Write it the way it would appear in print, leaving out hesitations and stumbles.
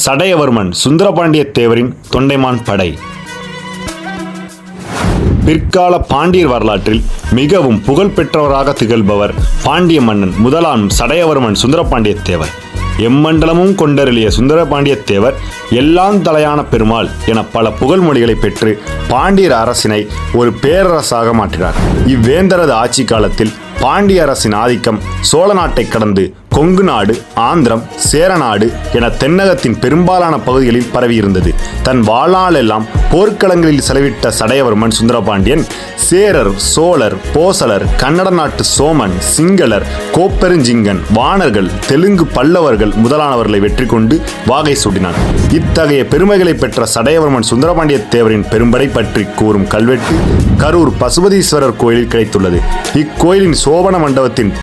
சடையவர்மன் சுந்தரபாண்டிய தேவரின் தொண்டைமான் படை. பிற்கால பாண்டியர் வரலாற்றில் மிகவும் புகழ்பெற்றவராக திகழ்பவர் பாண்டிய மன்னன் முதலாம் சடையவர்மன் சுந்தரபாண்டிய தேவர். எம்மண்டலமும் கொண்டருளிய சுந்தரபாண்டிய தேவர் எல்லாம் தலையான பெருமாள் என பல புகழ்மொழிகளை பெற்று பாண்டியர் அரசினை ஒரு பேரரசாக மாற்றினார். இவ்வேந்தரது ஆட்சி காலத்தில் பாண்டிய அரசின் ஆதிக்கம் சோழ நாட்டை கடந்து கொங்கு நாடு, ஆந்திரம், சேரநாடு என தென்னகத்தின் பெரும்பாலான பகுதிகளில் பரவியிருந்தது. தன் வாழ்நாளெல்லாம் போர்க்களங்களில் செலவிட்ட சடையவர்மன் சுந்தரபாண்டியன் சேரர், சோழர், போசலர், கன்னட நாட்டு சோமன், சிங்களர், கோப்பெருஞ்சிங்கன், வாணர்கள், தெலுங்கு பல்லவர்கள் முதலானவர்களை வெற்றி கொண்டு வாகை சூடினான். இத்தகைய பெருமைகளை பெற்ற சடையவர்மன் சுந்தரபாண்டிய தேவரின் பெரும்படை பற்றி கூறும் கல்வெட்டு கரூர் பசுபதீஸ்வரர் கோயிலில் கிடைத்துள்ளது. இக்கோயிலின் சோபன மண்டபத்தின்